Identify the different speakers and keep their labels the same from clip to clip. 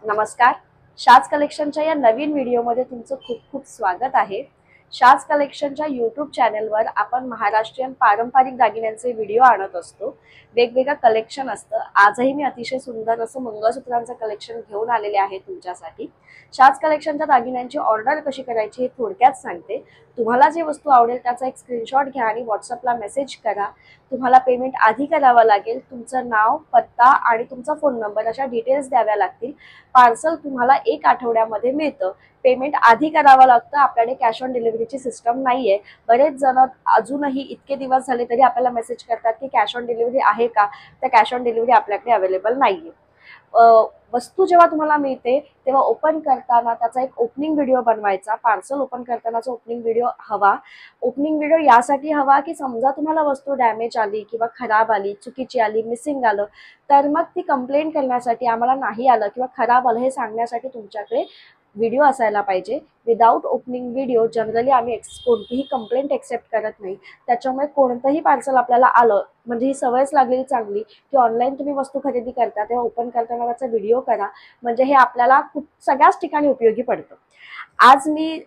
Speaker 1: नमस्कार. शाज कलेक्शनच्या या नवीन व्हिडिओमध्ये तुमचं खूप खूप स्वागत आहे. शाज कलेक्शनच्या यूट्यूब चॅनलवर आपण महाराष्ट्रीयन पारंपरिक दागिन्यांचे व्हिडिओ आणत असतो. वेगवेगळं कलेक्शन असतं. आजही मी अतिशय सुंदर असं मंगळसूत्रांचं कलेक्शन घेऊन आलेले आहे तुमच्यासाठी. शाज कलेक्शनच्या दागिन्यांची ऑर्डर कशी करायची हे थोडक्यात सांगते. तुम्हाला जे वस्तू आवडेल त्याचा एक स्क्रीनशॉट घ्या आणि व्हॉट्सअपला मेसेज करा. तुम्हाला पेमेंट आधी करावं लागेल. तुमचं नाव, पत्ता आणि तुमचा फोन नंबर अशा डिटेल्स द्याव्या लागतील. पार्सल तुम्हाला 1 आठवड्यामध्ये मिळतं. पेमेंट आधी करावं लागतं. आपल्याकडे कॅश ऑन डिलिव्हरीची सिस्टम नाहीये. बरेच जण अजूनही इतके दिवस झाले तरी आपल्याला मेसेज करतात की कॅश ऑन डिलिव्हरी आहे का, तर कॅश ऑन डिलिव्हरी आपल्याकडे अवेलेबल नाहीये. वस्तू जेव्हा तुम्हाला मिळते तेव्हा ओपन करताना त्याचा एक ओपनिंग व्हिडिओ बनवायचा. पार्सल ओपन करतानाचा ओपनिंग व्हिडिओ हवा. ओपनिंग व्हिडिओ यासाठी हवा की समजा तुम्हाला वस्तू डॅमेज आली किंवा खराब आली, चुकीची आली, मिसिंग आलं, तर मग ती कंप्लेंट करण्यासाठी, आम्हाला नाही आलं किंवा खराब आलं हे सांगण्यासाठी तुमच्याकडे व्हिडिओ असायला पाहिजे. विदाऊट ओपनिंग व्हिडिओ जनरली आम्ही कोणतीही कंप्लेंट एक्सेप्ट करत नाही. त्याच्यामुळे कोणतंही पार्सल आपल्याला आलं, म्हणजे ही सवयच लागलेली चांगली की ऑनलाईन तुम्ही वस्तू खरेदी करता तेव्हा ओपन करताना त्याचा व्हिडिओ करा, म्हणजे हे आपल्याला खूप सगळ्याच ठिकाणी उपयोगी पडतं. आज मी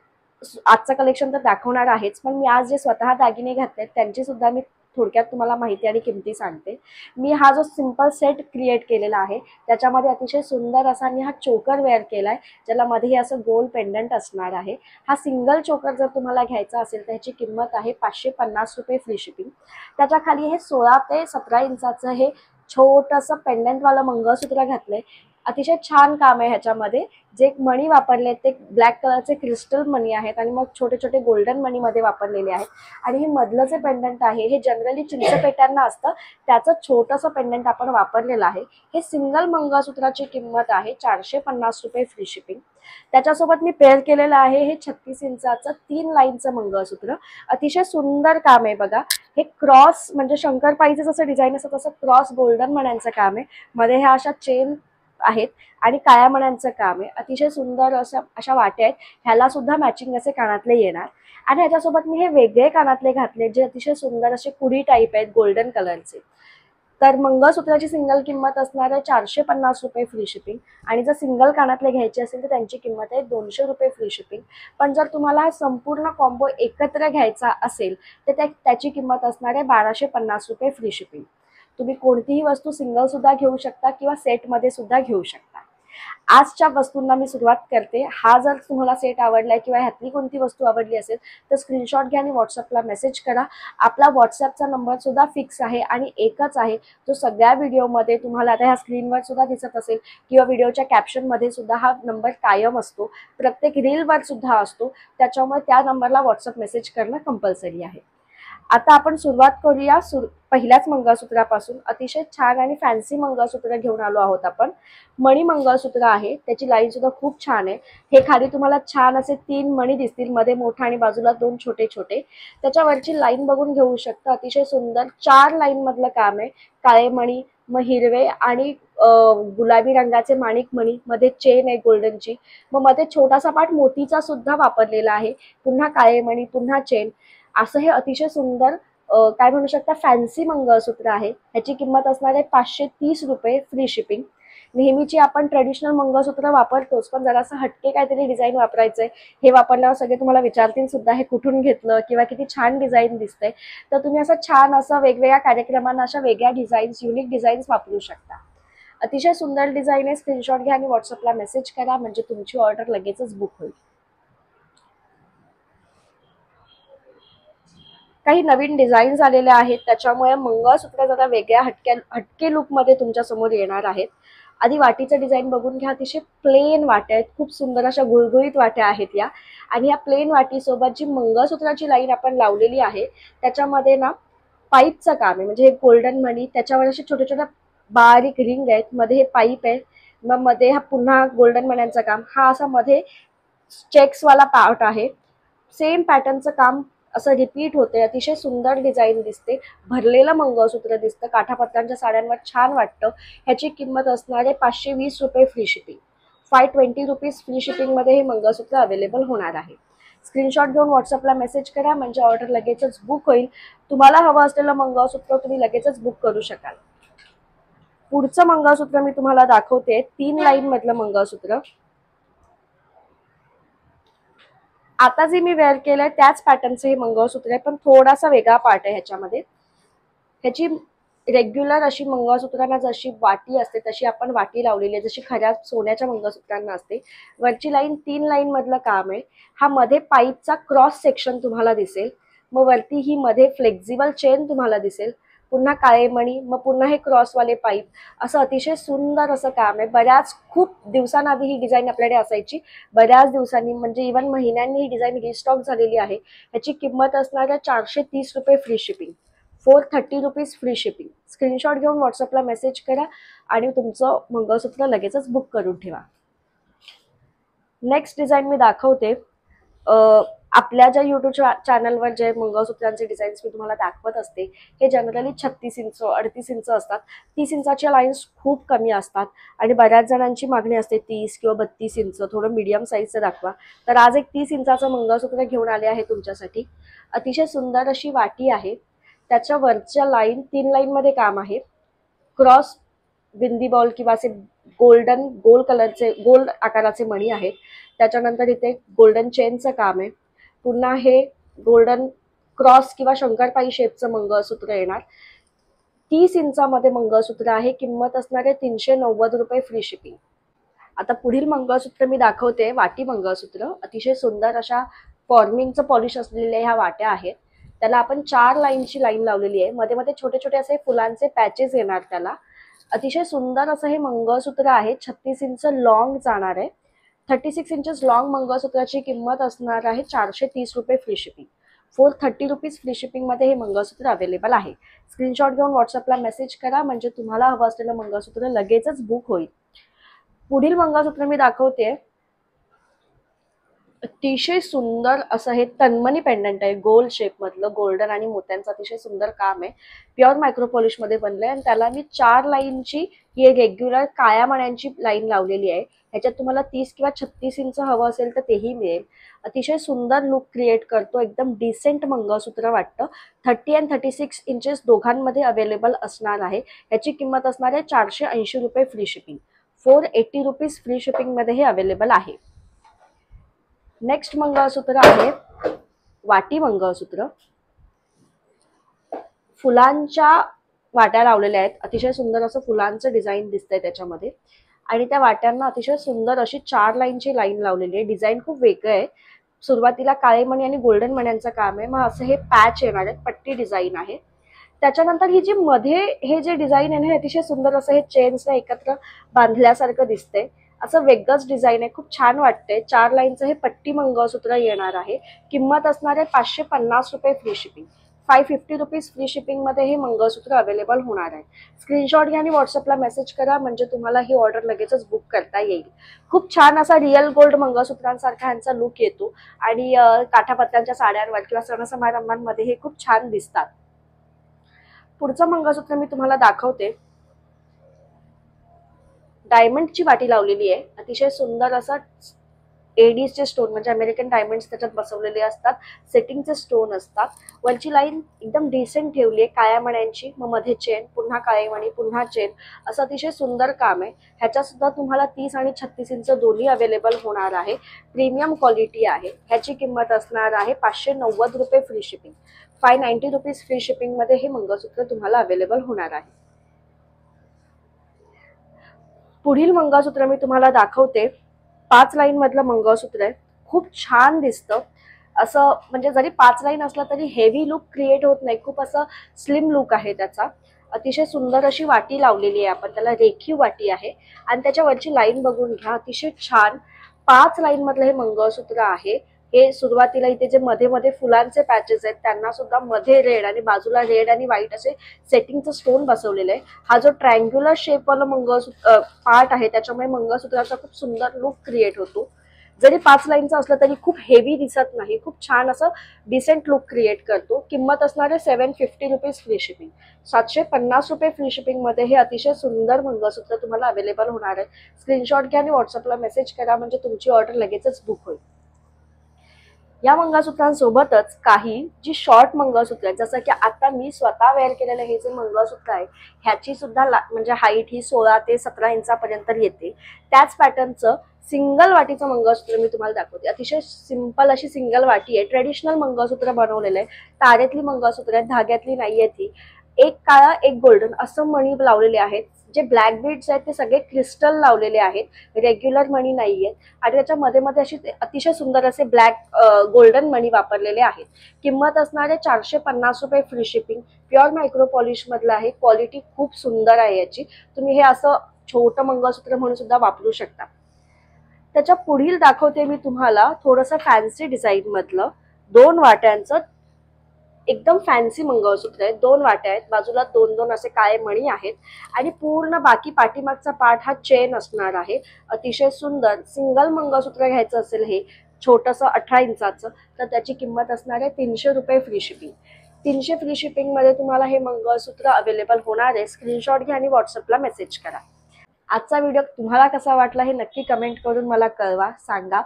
Speaker 1: आजचं कलेक्शन तर दाखवणार आहेच, पण मी आज जे स्वतः दागिने घातलेत त्यांची सुद्धा मी थोडक्यात तुम्हाला माहिती आणि किमती सांगते. मी हा जो सिंपल सेट क्रिएट केलेला आहे त्याच्यामध्ये अतिशय सुंदर असा मी हा चोकर वेअर केलाय, ज्याला मध्ये असं गोल पेंडंट असणार आहे. हा सिंगल चोकर जर तुम्हाला घ्यायचा असेल तर ह्याची किंमत आहे 550 रुपये फ्री शिपिंग. त्याच्या खाली हे 16 ते 17 इंचाचं हे छोटंसं पेंडंटवालं मंगळसूत्र घातलंय. अतिशय छान काम आहे ह्याच्यामध्ये. जे मणी वापरले ते ब्लॅक कलरचे क्रिस्टल मणी आहेत आणि मग छोटे छोटे गोल्डन मणी मध्ये वापरलेले आहेत. आणि हे मधलं जे पेंडंट आहे हे जनरली चिंचपेट्यांना असतं, त्याचं छोटंसं पेंडंट आपण वापरलेलं आहे. हे सिंगल मंगळसूत्राची किंमत आहे 450 रुपये फ्री शिपिंग. त्याच्यासोबत मी पेअर केलेलं आहे हे 36 इंचाचं 3 लाईनचं मंगळसूत्र. अतिशय सुंदर काम आहे बघा. हे क्रॉस म्हणजे शंकरपाईचं जसं डिझाईन असतं तसं क्रॉस गोल्डन मण्यांचं काम आहे. मध्ये ह्या अशा चेन आहेत आणि काळ्या मण्यांचं काम आहे. अतिशय सुंदर अशा वाट्या आहेत. ह्याला सुद्धा मॅचिंग असे कानातले येणार. आणि ह्याच्यासोबत मी हे वेगळे कानातले घातले जे अतिशय सुंदर असे कुडी टाईप आहेत गोल्डन कलरचे. तर मंगळसूत्राची सिंगल किंमत असणार आहे 450 रुपये फ्री शिपिंग. आणि जर सिंगल कानातले घ्यायचे असेल तर त्यांची किंमत आहे 200 रुपये फ्री शिपिंग. पण जर तुम्हाला हा संपूर्ण कॉम्बो एकत्र घ्यायचा असेल तर त्याची किंमत असणार आहे 1250 रुपये फ्री शिपिंग. तुम्ही कोणतीही वस्तू सिंगल सुद्धा घेऊ शकता किंवा सेटमध्ये सुद्धा घेऊ शकता. आजच्या वस्तूंना मी सुरुवात करते. हा जर तुम्हाला सेट आवडलाय किंवा ह्यातली कोणती वस्तू आवडली असेल तर स्क्रीनशॉट घ्या आणि व्हॉट्सअपला मेसेज करा. आपला व्हॉट्सअपचा नंबर सुद्धा फिक्स आहे आणि एकच आहे, जो सगळ्या व्हिडिओमध्ये तुम्हाला आता ह्या स्क्रीनवर सुद्धा दिसत असेल किंवा व्हिडिओच्या कॅप्शनमध्ये सुद्धा हा नंबर कायम असतो. प्रत्येक रीलवर सुद्धा असतो. त्याच्यामुळे त्या नंबरला व्हॉट्सअप मेसेज करणं कंपल्सरी आहे. आता आपण सुरुवात करूया पहिल्याच मंगळसूत्रापासून. अतिशय छान आणि फॅन्सी मंगळसूत्र घेऊन आलो आहोत आपण. मणी मंगळसूत्र आहे. त्याची लाईन सुद्धा खूप छान आहे. हे खाली तुम्हाला छान असे 3 मणी दिसतील, मध्ये मोठा आणि बाजूला 2 छोटे छोटे. त्याच्यावरची लाईन बघून घेऊ शकता. अतिशय सुंदर 4 लाईन मधलं काम आहे. काळे मणी, मग हिरवे आणि गुलाबी रंगाचे माणिक मणी, मध्ये चेन आहे गोल्डनची, मग मध्ये छोटासा पार्ट मोतीचा सुद्धा वापरलेला आहे. पुन्हा काळे मणी, पुन्हा चेन. असं हे अतिशय सुंदर काय म्हणू शकता फॅन्सी मंगळसूत्र आहे. ह्याची किंमत असणार आहे 530 रुपये फ्री शिपिंग. नेहमीची आपण ट्रेडिशनल मंगळसूत्र वापरतोच, पण जरासं हटके काहीतरी डिझाईन वापरायचंय. हे वापरल्यावर सगळे तुम्हाला विचारतील सुद्धा हे कुठून घेतलं किंवा किती छान डिझाईन दिसतंय. तर तुम्ही असं छान असं वेगवेगळ्या कार्यक्रमांना अशा वेगळ्या डिझाईन्स, युनिक डिझाईन्स वापरू शकता. अतिशय सुंदर डिझाईन आहे. स्क्रीनशॉट घ्या आणि व्हॉट्सअपला मेसेज करा, म्हणजे तुमची ऑर्डर लगेचच बुक होईल. काही नवीन डिझाईन्स आलेल्या आहेत, त्याच्यामुळे मंगळसूत्र जरा वेगळ्या हटके लुकमध्ये तुमच्या समोर येणार आहेत. आधी वाटीचं डिझाईन बघून घ्या. अतिशय प्लेन वाट्या आहेत, खूप सुंदर अशा गुळगुळीत वाट्या आहेत या. आणि या प्लेन वाटीसोबत जी मंगळसूत्राची लाईन आपण लावलेली आहे त्याच्यामध्ये ना पाईपचं काम आहे. म्हणजे हे गोल्डन मणी, त्याच्यावर असे छोटे छोटे बारीक रिंग आहेत, मध्ये हे पाईप आहे, मग मध्ये हा पुन्हा गोल्डन मण्यांचं काम. हा असा मध्ये चेक्सवाला पार्ट आहे. सेम पॅटर्नचं काम असं रिपीट होते. अतिशय सुंदर डिझाईन दिसते. भरलेलं मंगळसूत्र दिसतं. काठापत्रांच्या साड्यांवर छान वाटतं. ह्याची किंमत असणार आहे 520 रुपये फ्री शिपिंग. 520 रुपीज फ्री शिपिंगमध्ये हे मंगळसूत्र अवेलेबल होणार आहे. स्क्रीनशॉट घेऊन व्हॉट्सअपला मेसेज करा, म्हणजे ऑर्डर लगेचच बुक होईल. तुम्हाला हवं असलेलं मंगळसूत्र तुम्ही लगेचच बुक करू शकाल. पुढचं मंगळसूत्र मी तुम्हाला दाखवते 3 लाईन मधलं मंगळसूत्र। आता जे मी वेअर केलंय त्याच पॅटर्नचं हे मंगळसूत्र आहे, पण थोडासा वेगळा पार्ट आहे ह्याच्यामध्ये। ह्याची रेग्युलर अशी मंगळसूत्रांना जशी वाटी असते तशी आपण वाटी लावलेली आहे, जशी खऱ्या सोन्याच्या मंगळसूत्रांना असते। वरची लाईन 3 लाईन मधलं काम आहे। हा मध्ये पाईपचा क्रॉस सेक्शन तुम्हाला दिसेल, मग वरती ही मध्ये फ्लेक्झिबल चेन तुम्हाला दिसेल, पुन्हा काळे मणी, मग पुन्हा हे क्रॉसवाले पाईप, असं अतिशय सुंदर असं काम आहे। बऱ्याच खूप दिवसांआधी ही डिझाईन आपल्याकडे असायची, बऱ्याच दिवसांनी म्हणजे इव्हन महिन्यांनी ही डिझाईन रिस्टॉक झालेली आहे। ह्याची किंमत असणार आहे 430 रुपये free shipping, 430 rupees free shipping. Screenshot घेऊन व्हॉट्सअपला मेसेज करा आणि तुमचं मंगळसूत्र लगेचच बुक करून ठेवा। नेक्स्ट डिझाईन मी दाखवते। आपल्या ज्या यूट्यूब चॅनलवर जे मंगळसूत्रांचे डिझाईन्स मी तुम्हाला दाखवत असते हे जनरली 36 इंच 38 इंच असतात। 30 इंचाच्या लाईन्स खूप कमी असतात आणि बऱ्याच जणांची मागणी असते 30 किंवा 32 इंच, थोडं मीडियम साईजचं दाखवा। तर आज एक 30 इंचाचं मंगळसूत्र घेऊन आले आहे तुमच्यासाठी। अतिशय सुंदर अशी वाटी आहे, त्याच्या वरच्या लाईन 3 लाईन मध्ये काम आहे। क्रॉस बिंदी बॉल किंवा असे गोल्डन गोल कलरचे गोल्ड आकाराचे मणी आहेत। त्याच्यानंतर इथे गोल्डन चेनचं काम आहे। पुन्हा हे गोल्डन क्रॉस किंवा शंकरपाई शेपचं मंगळसूत्र येणार। 30 इंचामध्ये मंगळसूत्र आहे, किंमत असणार आहे 390 रुपये फ्री शिपिंग। आता पुढील मंगळसूत्र मी दाखवते वाटी मंगळसूत्र। अतिशय सुंदर अशा फॉर्मिंगचं पॉलिश असलेल्या ह्या वाट्या आहेत। त्याला आपण 4 लाईनची लाईन लावलेली आहे, मध्ये मध्ये छोटे छोटे असे फुलांचे पॅचेस येणार त्याला। अतिशय सुंदर असं हे मंगळसूत्र आहे, 36 इंच लॉंग जाणार आहे। 36 इंचेस लॉंग मंगळसूत्राची किंमत असणार आहे 430 रुपये free shipping, 430 rupees free shipping मध्ये हे मंगळसूत्र अवेलेबल आहे। स्क्रीनशॉट घेऊन व्हॉट्सअपला मेसेज करा म्हणजे तुम्हाला हवं असलेलं मंगळसूत्र लगेचच बुक होईल। पुढील मंगळसूत्र मी दाखवते, अतिशय सुंदर असं हे तन्मनी पेंडंट आहे, गोल शेप मधलं गोल्डन आणि मोत्यांचं अतिशय सुंदर काम आहे। प्युअर मायक्रो पॉलिश मध्ये बनलंय आणि त्याला मी 4 लाईनची ही रेग्युलर काळ्या मण्यांची लाईन लावलेली आहे। ह्याच्यात तुम्हाला 30 किंवा 36 इंच हवं असेल तर तेही मिळेल। अतिशय सुंदर लुक क्रिएट करतो, एकदम डिसेंट मंगळसूत्र वाटतं। 30 आणि 36 इंचेस दोघांमध्ये अवेलेबल असणार आहे। याची किंमत असणार आहे 480 रुपये free shipping, 480 rupees free shipping मध्ये हे अवेलेबल आहे। नेक्स्ट मंगळसूत्र आहे वाटी मंगळसूत्र। फुलांच्या वाट्या लावलेल्या आहेत, अतिशय सुंदर असं फुलांचं डिझाईन दिसतंय त्याच्यामध्ये आणि त्या वाट्यांना अतिशय सुंदर अशी 4 लाईनची लाईन लावलेली आहे। डिझाईन खूप वेगळं आहे, सुरुवातीला काळे मणी आणि गोल्डन मण्यांचं काम आहे, मग असं हे पॅच येणार आहे, पट्टी डिझाईन आहे। त्याच्यानंतर ही जी मध्ये हे जे डिझाईन आहे ना, अतिशय सुंदर असं हे चेन्सला एकत्र बांधल्यासारखं दिसतंय, असं वेगळंच डिझाईन आहे, खूप छान वाटतंय। 4 लाईनचं हे पट्टी मंगळसूत्र येणार आहे, किंमत असणार आहे 550 रुपये free shipping, 550 rupees free shipping मध्ये हे मंगळसूत्र अवेलेबल होणार आहे। स्क्रीनशॉट घ्या आणि व्हॉट्सअपला मेसेज करा म्हणजे तुम्हाला ही ऑर्डर लगेचच बुक करता येईल। खूप छान असा रिअल गोल्ड मंगळसूत्रांसारखा ह्यांचा लुक येतो आणि काठापत्त्यांच्या साड्यांवर किंवा सण समारंभांमध्ये हे खूप छान दिसतात। पुढचं मंगळसूत्र मी तुम्हाला दाखवते, डायमंडची वाटी लावलेली आहे। अतिशय सुंदर असा एडीचे स्टोन म्हणजे अमेरिकन डायमंड्स त्याच्यात बसवलेले असतात, सेटिंगचे स्टोन असतात। वरची लाईन एकदम डिसेंट ठेवली आहे काळ्या मण्यांची, मग मध्ये चेन, पुन्हा काळे मणी, पुन्हा चेन, असं अतिशय सुंदर काम आहे। ह्याच्यात सुद्धा तुम्हाला 30 आणि 36 इंच दोन्ही अवेलेबल होणार आहे। प्रीमियम क्वालिटी आहे। ह्याची किंमत असणार आहे 590 रुपये free shipping, 590 rupees free shipping मध्ये हे मंगळसूत्र तुम्हाला अवेलेबल होणार आहे। पुढील मंगळसूत्र मी तुम्हाला दाखवते, 5 लाईन मधलं मंगळसूत्र आहे, खूप छान दिसतं असं, म्हणजे जरी 5 लाईन असला तरी हेवी लुक क्रिएट होत नाही, खूप असं स्लिम लुक आहे त्याचा। अतिशय सुंदर अशी वाटी लावलेली आहे आपण, त्याला रेखीव वाटी आहे आणि त्याच्यावरची लाईन बघून घ्या, अतिशय छान 5 लाईन मधलं हे मंगळसूत्र आहे। हे सुरुवातीला इथे जे मध्ये मध्ये फुलांचे पॅचेस आहेत त्यांना सुद्धा मध्ये रेड आणि बाजूला रेड आणि व्हाईट असे सेटिंगचं स्टोन बसवलेलं आहे। हा जो ट्रायंग्युलर शेप वाला मंगळसूत्र पार्ट आहे त्याच्यामुळे मंगळसूत्राचा खूप सुंदर लुक क्रिएट होतो। जरी 5 लाईनचं असलं तरी खूप हेवी दिसत नाही, खूप छान असं डिसेंट लुक क्रिएट करतो। किंमत असणार आहे 750 रुपीज फ्री शिपिंग, 750 रुपये फ्री शिपिंग मध्ये हे अतिशय सुंदर मंगळसूत्र तुम्हाला अवेलेबल होणार आहे। स्क्रीनशॉट घ्या आणि व्हॉट्सअपला मेसेज करा म्हणजे तुमची ऑर्डर लगेचच बुक होईल। या मंगळसूत्रांसोबतच काही जी शॉर्ट मंगळसूत्र आहेत, जसं की आता मी स्वतः वेअर केलेलं हे जे मंगळसूत्र आहे ह्याची सुद्धा म्हणजे हाईट ही 16 ते 17 इंचापर्यंत येते। त्याच पॅटर्नचं सिंगल वाटीचं मंगळसूत्र मी तुम्हाला दाखवते। अतिशय सिंपल अशी सिंगल वाटी आहे, ट्रेडिशनल मंगळसूत्र बनवलेलं आहे, तारेतली मंगळसूत्र आहेत, धाग्यातली नाही आहे ती। एक काळा एक गोल्डन असं मणी लावलेले आहेत, जे ब्लॅक बीड्स आहेत ते सगळे क्रिस्टल लावलेले आहेत, रेग्युलर मणी नाही आहेत आणि त्याच्या मध्ये मध्ये अशी अतिशय सुंदर असे ब्लॅक गोल्डन मणी वापरलेले आहेत। किंमत असणारे 450 रुपये free shipping. Pure micro polish मधलं आहे, क्वालिटी खूप सुंदर आहे याची। तुम्ही हे असं छोटं मंगळसूत्र म्हणून सुद्धा वापरू शकता। त्याच्या पुढील दाखवते मी तुम्हाला थोडंसं फॅन्सी डिझाइन मधलं 2 वाट्यांचं एकदम फॅन्सी मंगळसूत्र आहे। 2 वाट्या आहेत, बाजूला 2-2 असे काळे मणी आहेत आणि पूर्ण बाकी पाठीमागचा पार्ट हा चेन असणार आहे। अतिशय सुंदर सिंगल मंगळसूत्र घ्यायचं असेल हे छोटंसं 18 इंचाचं तर त्याची किंमत असणार आहे 300 रुपये फ्री शिपिंग। 300 फ्री शिपिंग मध्ये तुम्हाला हे मंगळसूत्र अवेलेबल होणार आहे। स्क्रीनशॉट घ्या आणि व्हॉट्सअपला मेसेज करा। आजचा व्हिडिओ तुम्हाला कसा वाटला हे नक्की कमेंट करून मला कळवा, सांगा।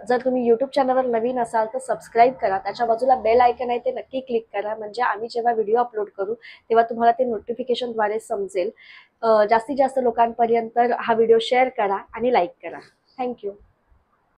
Speaker 1: जर तुम्ही यूट्यूब चॅनलवर नवीन असाल तर सबस्क्राईब करा, त्याच्या बाजूला बेल आयकन आहे ते नक्की क्लिक करा, म्हणजे आम्ही जेव्हा व्हिडिओ अपलोड करू तेव्हा तुम्हाला ते नोटिफिकेशनद्वारे समजेल। जास्तीत जास्त लोकांपर्यंत हा व्हिडिओ शेअर करा आणि लाईक करा। थँक्यू।